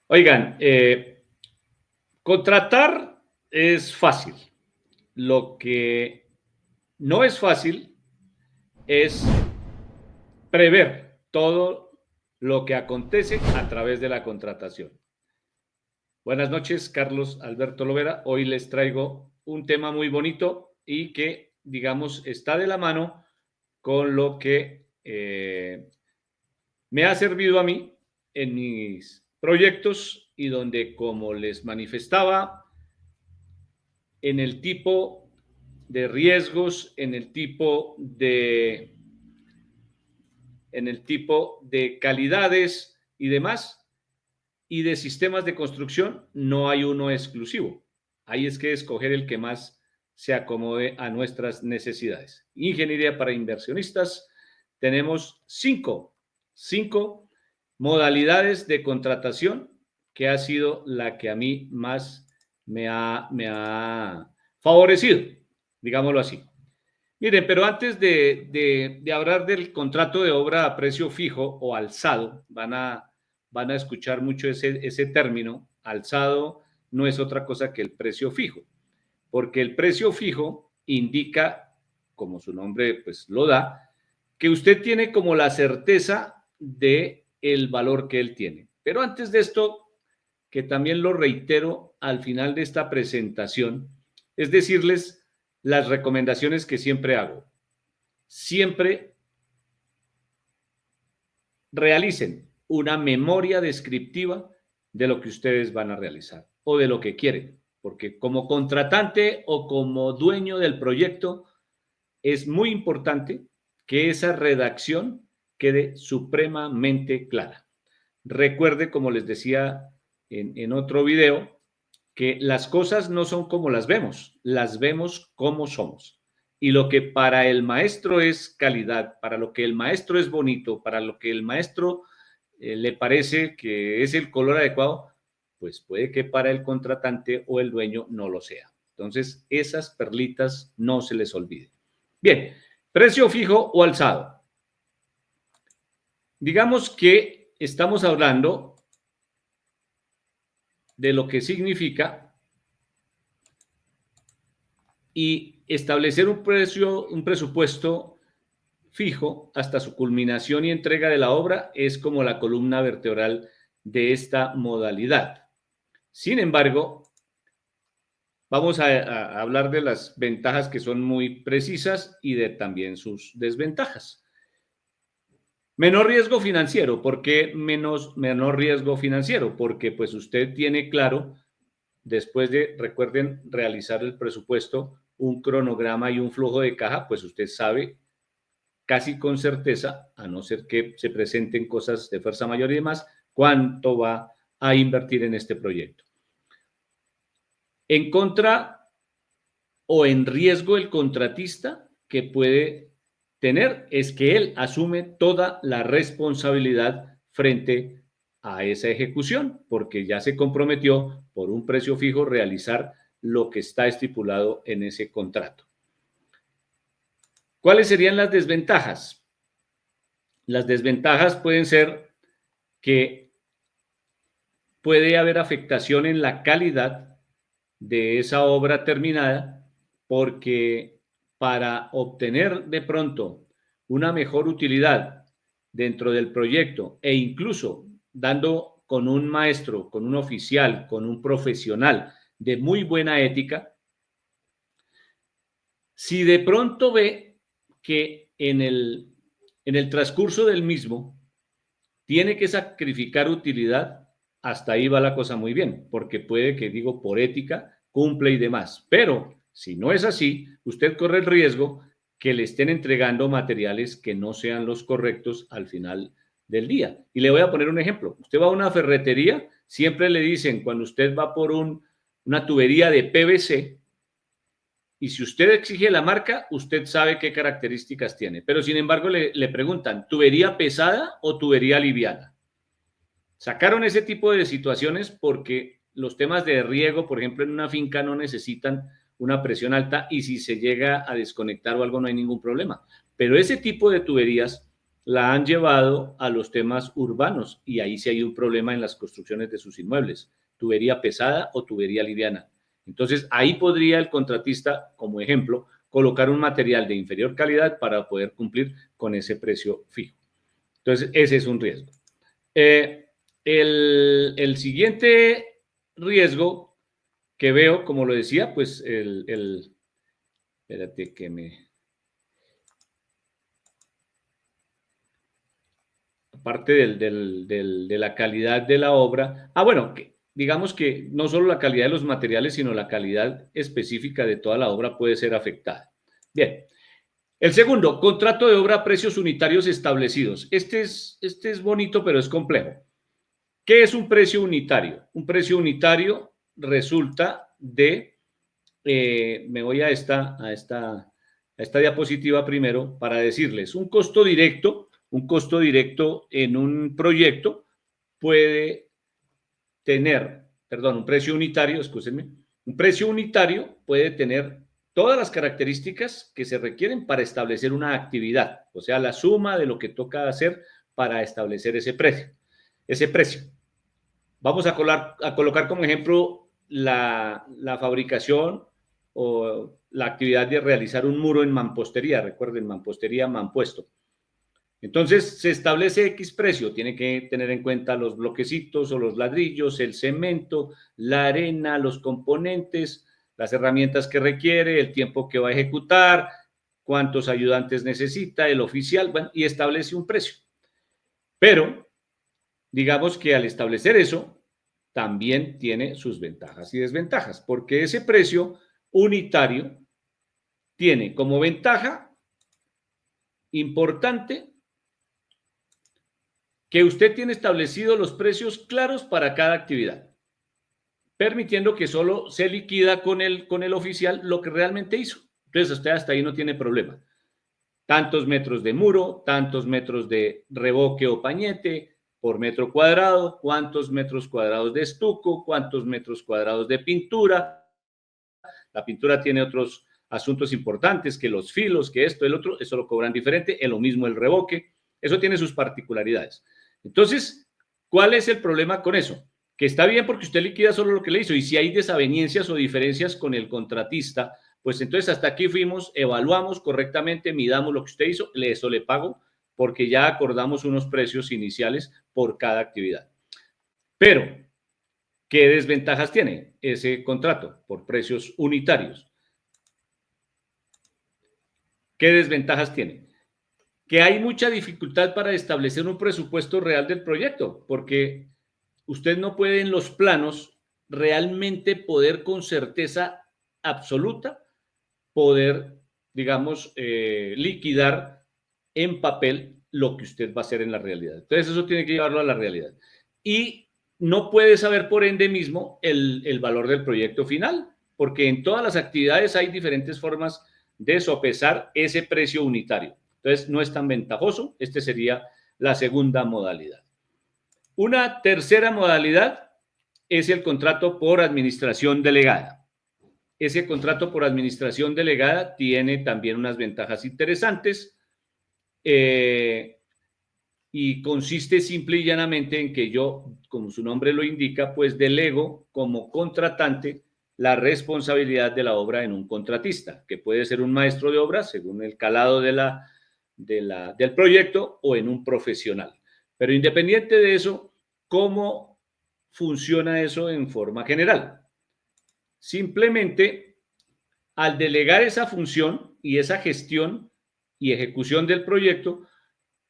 Oigan, contratar es fácil. Lo que no es fácil es prever todo lo que acontece a través de la contratación. Buenas noches, Carlos Alberto Lovera. Hoy les traigo un tema muy bonito y que, digamos, está de la mano con lo que me ha servido a mí en mis proyectos y donde, como les manifestaba, en el tipo de riesgos, en el tipo de calidades y demás, y de sistemas de construcción, no hay uno exclusivo. Ahí es que escoger el que más se acomode a nuestras necesidades. Ingeniería para inversionistas, tenemos cinco modalidades de contratación, que ha sido la que a mí más me ha favorecido, digámoslo así. Miren, pero antes de hablar del contrato de obra a precio fijo o alzado, van a escuchar mucho ese término. Alzado no es otra cosa que el precio fijo, porque el precio fijo indica, como su nombre pues lo da, que usted tiene como la certeza de el valor que él tiene. Pero antes de esto, que también lo reitero al final de esta presentación, es decirles las recomendaciones que siempre hago. Siempre realicen una memoria descriptiva de lo que ustedes van a realizar o de lo que quieren, porque como contratante o como dueño del proyecto es muy importante que esa redacción quede supremamente clara. Recuerde, como les decía en otro video, que las cosas no son como las vemos como somos. Y lo que para el maestro es calidad, para lo que el maestro es bonito, para lo que el maestro le parece que es el color adecuado, pues puede que para el contratante o el dueño no lo sea. Entonces, esas perlitas no se les olvide. Bien, precio fijo o alzado. Digamos que estamos hablando de lo que significa y establecer un presupuesto fijo hasta su culminación y entrega de la obra es como la columna vertebral de esta modalidad. Sin embargo, vamos a hablar de las ventajas que son muy precisas y de también sus desventajas. Menor riesgo financiero. ¿Por qué menor riesgo financiero? Porque pues usted tiene claro, después de, recuerden, realizar el presupuesto, un cronograma y un flujo de caja, pues usted sabe casi con certeza, a no ser que se presenten cosas de fuerza mayor y demás, cuánto va a invertir en este proyecto. En contra o en riesgo el contratista que puede tener es que él asume toda la responsabilidad frente a esa ejecución, porque ya se comprometió por un precio fijo realizar lo que está estipulado en ese contrato. ¿Cuáles serían las desventajas? Las desventajas pueden ser que puede haber afectación en la calidad de esa obra terminada, porque para obtener de pronto una mejor utilidad dentro del proyecto e incluso dando con un maestro, con un oficial, con un profesional de muy buena ética, si de pronto ve que en el transcurso del mismo tiene que sacrificar utilidad, hasta ahí va la cosa muy bien, porque puede que, digo, por ética, cumple y demás. Pero si no es así, usted corre el riesgo que le estén entregando materiales que no sean los correctos al final del día. Y le voy a poner un ejemplo. Usted va a una ferretería, siempre le dicen, cuando usted va por una tubería de PVC, y si usted exige la marca, usted sabe qué características tiene. Pero sin embargo le preguntan, ¿tubería pesada o tubería liviana? Sacaron ese tipo de situaciones porque los temas de riego, por ejemplo, en una finca no necesitan una presión alta y si se llega a desconectar o algo no hay ningún problema. Pero ese tipo de tuberías la han llevado a los temas urbanos y ahí sí hay un problema en las construcciones de sus inmuebles, tubería pesada o tubería liviana. Entonces, ahí podría el contratista, como ejemplo, colocar un material de inferior calidad para poder cumplir con ese precio fijo. Entonces, ese es un riesgo. El siguiente riesgo que veo, como lo decía, pues espérate que aparte de la calidad de la obra, bueno, digamos que no solo la calidad de los materiales, sino la calidad específica de toda la obra puede ser afectada. Bien. El segundo, contrato de obra a precios unitarios establecidos. Este es bonito, pero es complejo. ¿Qué es un precio unitario? Un precio unitario resulta de, me voy a esta diapositiva primero para decirles, un costo directo en un proyecto puede tener, perdón, un precio unitario, excúsenme, un precio unitario puede tener todas las características que se requieren para establecer una actividad, o sea, la suma de lo que toca hacer para establecer ese precio. Vamos a colocar como ejemplo la fabricación o la actividad de realizar un muro en mampostería. Recuerden, mampostería, mampuesto. Entonces, se establece X precio. Tiene que tener en cuenta los bloquecitos o los ladrillos, el cemento, la arena, los componentes, las herramientas que requiere, el tiempo que va a ejecutar, cuántos ayudantes necesita, el oficial, bueno, y establece un precio. Pero digamos que al establecer eso, también tiene sus ventajas y desventajas, porque ese precio unitario tiene como ventaja importante que usted tiene establecidos los precios claros para cada actividad, permitiendo que solo se liquida con el oficial lo que realmente hizo. Entonces, usted hasta ahí no tiene problema. Tantos metros de muro, tantos metros de revoque o pañete por metro cuadrado, cuántos metros cuadrados de estuco, cuántos metros cuadrados de pintura. La pintura tiene otros asuntos importantes, que los filos, que esto, el otro, eso lo cobran diferente, es lo mismo el revoque, eso tiene sus particularidades. Entonces, ¿cuál es el problema con eso? Que está bien porque usted liquida solo lo que le hizo, y si hay desavenencias o diferencias con el contratista, pues entonces hasta aquí fuimos, evaluamos correctamente, midamos lo que usted hizo, eso le pago, porque ya acordamos unos precios iniciales por cada actividad. Pero, ¿qué desventajas tiene ese contrato por precios unitarios? ¿Qué desventajas tiene? Que hay mucha dificultad para establecer un presupuesto real del proyecto, porque usted no puede en los planos realmente poder con certeza absoluta poder, digamos, liquidar en papel lo que usted va a hacer en la realidad. Entonces eso tiene que llevarlo a la realidad. Y no puede saber por ende mismo el valor del proyecto final, porque en todas las actividades hay diferentes formas de sopesar ese precio unitario. Entonces no es tan ventajoso. Este sería la segunda modalidad. Una tercera modalidad es el contrato por administración delegada. Ese contrato por administración delegada tiene también unas ventajas interesantes y consiste simple y llanamente en que yo, como su nombre lo indica, pues delego como contratante la responsabilidad de la obra en un contratista, que puede ser un maestro de obra según el calado del proyecto o en un profesional. Pero independiente de eso, ¿cómo funciona eso en forma general? Simplemente, al delegar esa función y esa gestión y ejecución del proyecto,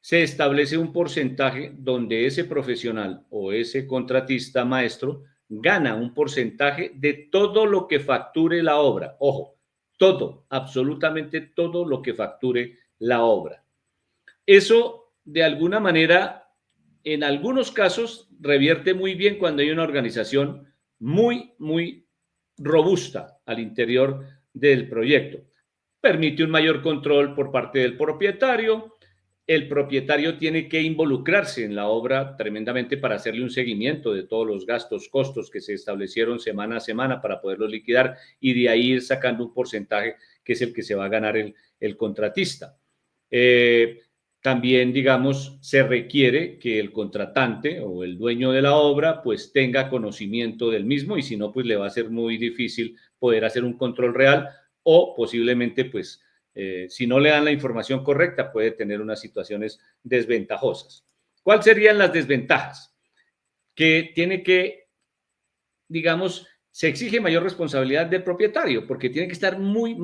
se establece un porcentaje donde ese profesional o ese contratista maestro gana un porcentaje de todo lo que facture la obra. Ojo, todo, absolutamente todo lo que facture la obra. Eso, de alguna manera, en algunos casos, revierte muy bien cuando hay una organización muy robusta al interior del proyecto. Permite un mayor control por parte del propietario. El propietario tiene que involucrarse en la obra tremendamente para hacerle un seguimiento de todos los gastos, costos que se establecieron semana a semana para poderlos liquidar y de ahí ir sacando un porcentaje que es el que se va a ganar el contratista. también, digamos, se requiere que el contratante o el dueño de la obra pues tenga conocimiento del mismo y si no, pues le va a ser muy difícil poder hacer un control real o posiblemente pues si no le dan la información correcta puede tener unas situaciones desventajosas. ¿Cuáles serían las desventajas? Que tiene que, digamos, se exige mayor responsabilidad del propietario porque tiene que estar muy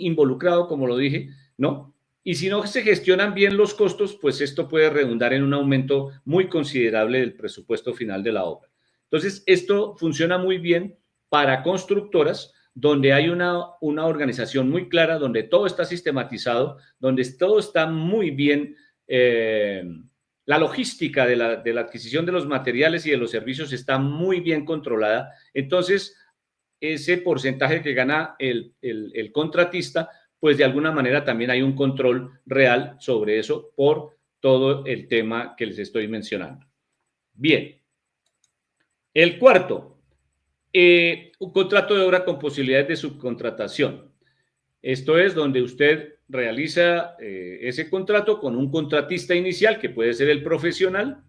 involucrado, como lo dije, ¿no? Y si no se gestionan bien los costos, pues esto puede redundar en un aumento muy considerable del presupuesto final de la obra. Entonces, esto funciona muy bien para constructoras donde hay una organización muy clara, donde todo está sistematizado, donde todo está muy bien, la logística de la adquisición de los materiales y de los servicios está muy bien controlada. Entonces, ese porcentaje que gana el contratista, pues de alguna manera también hay un control real sobre eso por todo el tema que les estoy mencionando. Bien. El cuarto, un contrato de obra con posibilidades de subcontratación. Esto es donde usted realiza ese contrato con un contratista inicial, que puede ser el profesional,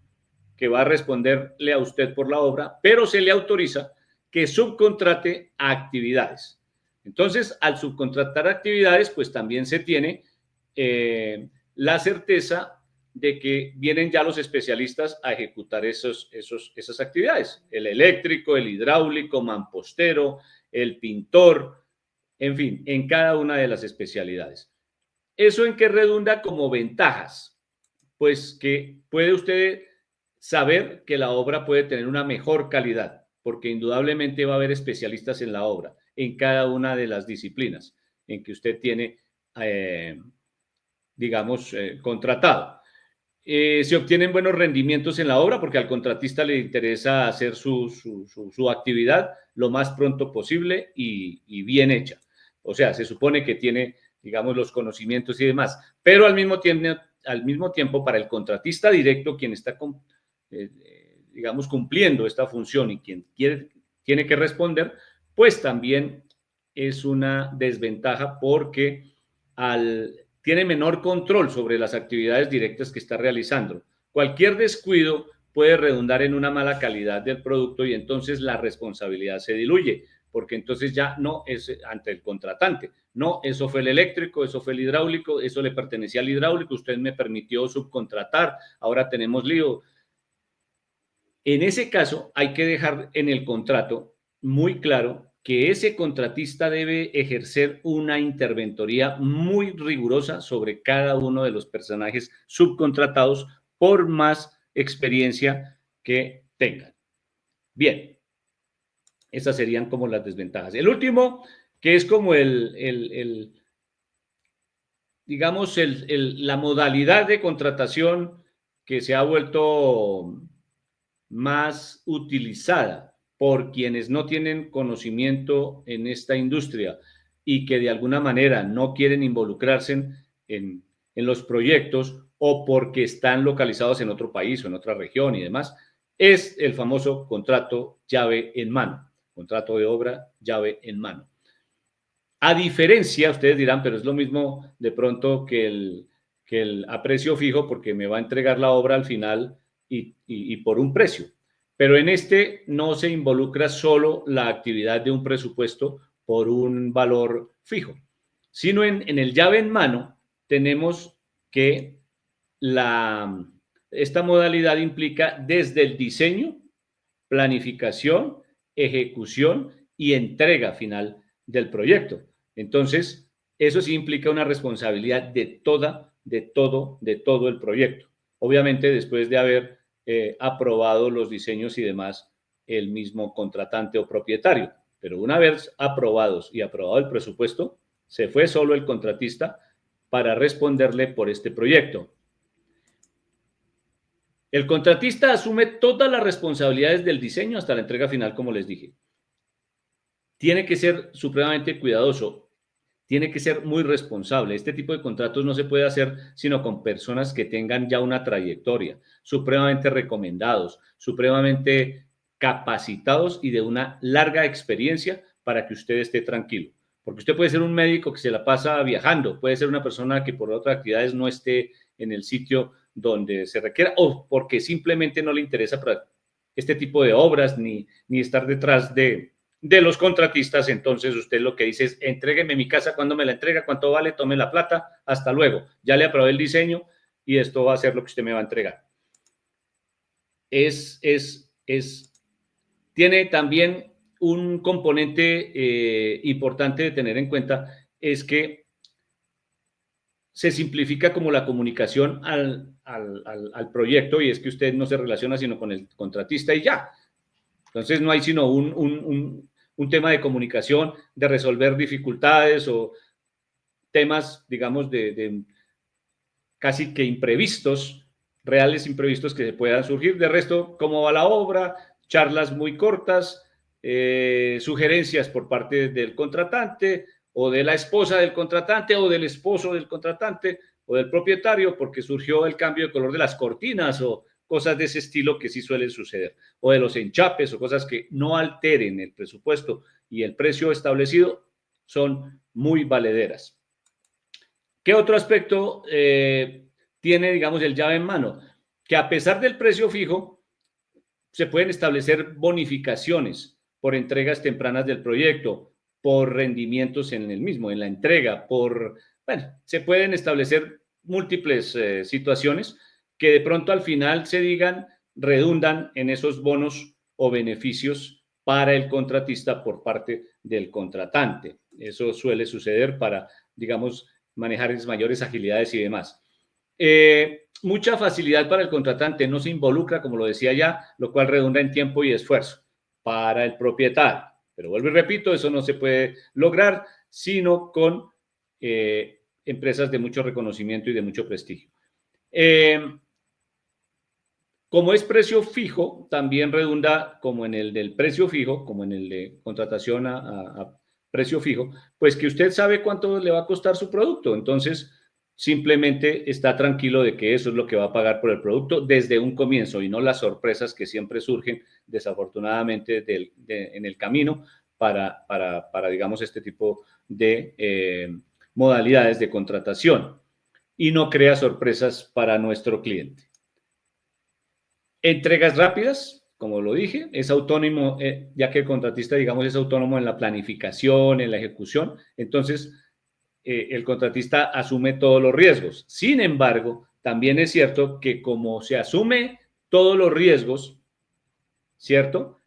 que va a responderle a usted por la obra, pero se le autoriza que subcontrate actividades. Entonces, al subcontratar actividades, pues también se tiene la certeza de que vienen ya los especialistas a ejecutar esas actividades. El eléctrico, el hidráulico, mampostero, el pintor, en fin, en cada una de las especialidades. ¿Eso en qué redunda como ventajas? Pues que puede usted saber que la obra puede tener una mejor calidad, porque indudablemente va a haber especialistas en la obra, en cada una de las disciplinas en que usted tiene, digamos, contratado. Se obtienen buenos rendimientos en la obra porque al contratista le interesa hacer su actividad lo más pronto posible y bien hecha. O sea, se supone que tiene, digamos, los conocimientos y demás, pero al mismo tiempo para el contratista directo, quien está, digamos, cumpliendo esta función y quien tiene que responder, pues también es una desventaja porque tiene menor control sobre las actividades directas que está realizando. Cualquier descuido puede redundar en una mala calidad del producto y entonces la responsabilidad se diluye, porque entonces ya no es ante el contratante. No, eso fue el eléctrico, eso fue el hidráulico, eso le pertenecía al hidráulico, usted me permitió subcontratar, ahora tenemos lío. En ese caso, hay que dejar en el contrato muy claro que ese contratista debe ejercer una interventoría muy rigurosa sobre cada uno de los personajes subcontratados por más experiencia que tengan. Bien, esas serían como las desventajas. El último, que es como digamos, la modalidad de contratación que se ha vuelto más utilizada por quienes no tienen conocimiento en esta industria y que de alguna manera no quieren involucrarse en los proyectos o porque están localizados en otro país o en otra región y demás, es el famoso contrato llave en mano, contrato de obra llave en mano. A diferencia, ustedes dirán, pero es lo mismo de pronto que el a precio fijo porque me va a entregar la obra al final y por un precio. Pero en este no se involucra solo la actividad de un presupuesto por un valor fijo, sino en el llave en mano tenemos que esta modalidad implica desde el diseño, planificación, ejecución y entrega final del proyecto. Entonces, eso sí implica una responsabilidad de todo el proyecto. Obviamente, después de haber aprobado los diseños y demás, el mismo contratante o propietario. Pero una vez aprobados y aprobado el presupuesto, se fue solo el contratista para responderle por este proyecto. El contratista asume todas las responsabilidades del diseño hasta la entrega final, como les dije. Tiene que ser supremamente cuidadoso, tiene que ser muy responsable. Este tipo de contratos no se puede hacer sino con personas que tengan ya una trayectoria, supremamente recomendados, supremamente capacitados y de una larga experiencia para que usted esté tranquilo. Porque usted puede ser un médico que se la pasa viajando, puede ser una persona que por otras actividades no esté en el sitio donde se requiera, o porque simplemente no le interesa para este tipo de obras ni estar detrás de los contratistas. Entonces usted lo que dice es: entrégueme mi casa, cuando me la entrega, cuánto vale, tome la plata, hasta luego, ya le aprobé el diseño y esto va a ser lo que usted me va a entregar. Tiene también un componente importante de tener en cuenta, es que se simplifica como la comunicación al proyecto, y es que usted no se relaciona sino con el contratista y ya. Entonces no hay sino un tema de comunicación, de resolver dificultades o temas, digamos, de casi que imprevistos, reales imprevistos que se puedan surgir. De resto, ¿cómo va la obra? Charlas muy cortas, sugerencias por parte del contratante o de la esposa del contratante o del esposo del contratante o del propietario, porque surgió el cambio de color de las cortinas o cosas de ese estilo que sí suelen suceder, o de los enchapes o cosas que no alteren el presupuesto y el precio establecido, son muy valederas. ¿Qué otro aspecto tiene, digamos, el llave en mano? Que a pesar del precio fijo, se pueden establecer bonificaciones por entregas tempranas del proyecto, por rendimientos en el mismo, en la entrega, se pueden establecer múltiples situaciones que de pronto al final se digan, redundan en esos bonos o beneficios para el contratista por parte del contratante. Eso suele suceder para, digamos, manejar mayores agilidades y demás. Mucha facilidad para el contratante, no se involucra, como lo decía ya, lo cual redunda en tiempo y esfuerzo para el propietario. Pero vuelvo y repito, eso no se puede lograr sino con empresas de mucho reconocimiento y de mucho prestigio. Como es precio fijo, también redunda como en el del precio fijo, como en el de contratación a precio fijo, pues que usted sabe cuánto le va a costar su producto. Entonces, simplemente está tranquilo de que eso es lo que va a pagar por el producto desde un comienzo y no las sorpresas que siempre surgen, desafortunadamente, en el camino para digamos, este tipo de modalidades de contratación, y no crea sorpresas para nuestro cliente. Entregas rápidas, como lo dije, es autónomo, ya que el contratista, digamos, es autónomo en la planificación, en la ejecución. Entonces, el contratista asume todos los riesgos. Sin embargo, también es cierto que como se asume todos los riesgos, ¿cierto?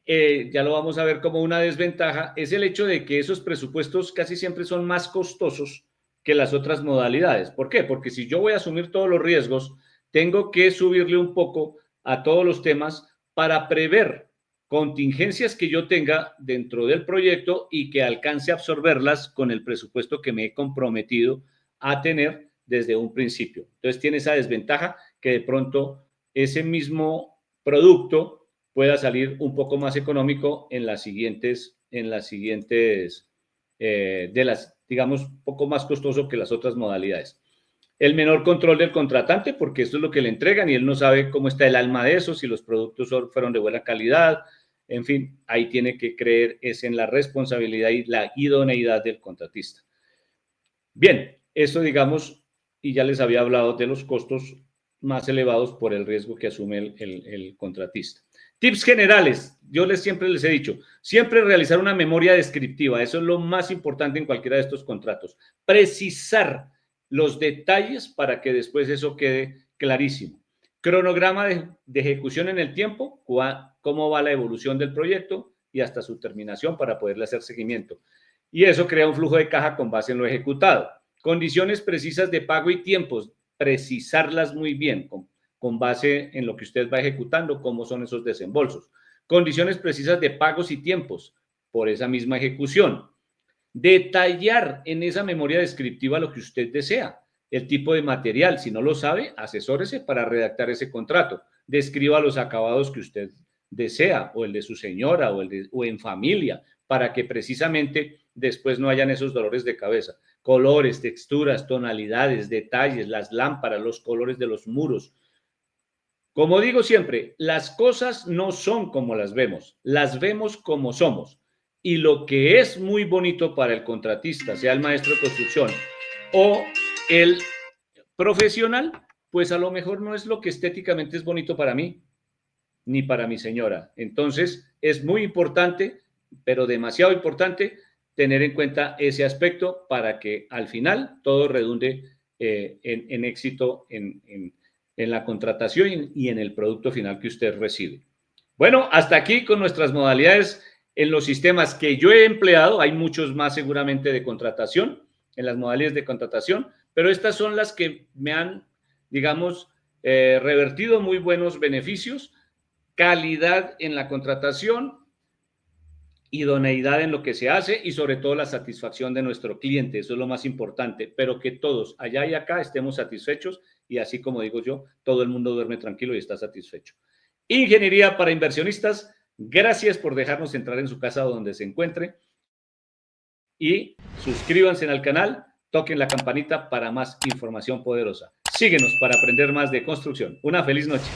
Ya lo vamos a ver como una desventaja, es el hecho de que esos presupuestos casi siempre son más costosos que las otras modalidades. ¿Por qué? Porque si yo voy a asumir todos los riesgos, tengo que subirle un poco a todos los temas para prever contingencias que yo tenga dentro del proyecto y que alcance a absorberlas con el presupuesto que me he comprometido a tener desde un principio. Entonces tiene esa desventaja que de pronto ese mismo producto pueda salir un poco más económico en las siguientes digamos, un poco más costoso que las otras modalidades. El menor control del contratante, porque esto es lo que le entregan y él no sabe cómo está el alma de eso, si los productos fueron de buena calidad, en fin, ahí tiene que creer es en la responsabilidad y la idoneidad del contratista. Bien, eso digamos, y ya les había hablado de los costos más elevados por el riesgo que asume el contratista. Tips generales, siempre les he dicho, siempre realizar una memoria descriptiva, eso es lo más importante en cualquiera de estos contratos. Precisar los detalles para que después eso quede clarísimo. Cronograma de ejecución en el tiempo, cómo va la evolución del proyecto y hasta su terminación para poderle hacer seguimiento. Y eso crea un flujo de caja con base en lo ejecutado. Condiciones precisas de pago y tiempos, precisarlas muy bien, con base en lo que usted va ejecutando, cómo son esos desembolsos. Condiciones precisas de pagos y tiempos por esa misma ejecución. Detallar en esa memoria descriptiva lo que usted desea, el tipo de material. Si no lo sabe, asesórese para redactar ese contrato. Describa los acabados que usted desea, o el de su señora, o en familia, para que precisamente después no hayan esos dolores de cabeza. Colores, texturas, tonalidades, detalles, las lámparas, los colores de los muros. Como digo siempre, las cosas no son como las vemos como somos. Y lo que es muy bonito para el contratista, sea el maestro de construcción o el profesional, pues a lo mejor no es lo que estéticamente es bonito para mí, ni para mi señora. Entonces, es muy importante, pero demasiado importante, tener en cuenta ese aspecto para que al final todo redunde en éxito en la contratación y en el producto final que usted recibe. Bueno, hasta aquí con nuestras modalidades en los sistemas que yo he empleado. Hay muchos más seguramente de contratación, en las modalidades de contratación, pero estas son las que me han, digamos, revertido muy buenos beneficios, calidad en la contratación, idoneidad en lo que se hace y sobre todo la satisfacción de nuestro cliente. Eso es lo más importante, pero que todos allá y acá estemos satisfechos y así como digo yo, todo el mundo duerme tranquilo y está satisfecho. Ingeniería para inversionistas, gracias por dejarnos entrar en su casa donde se encuentre y suscríbanse al canal, toquen la campanita para más información poderosa. Síguenos para aprender más de construcción. Una feliz noche.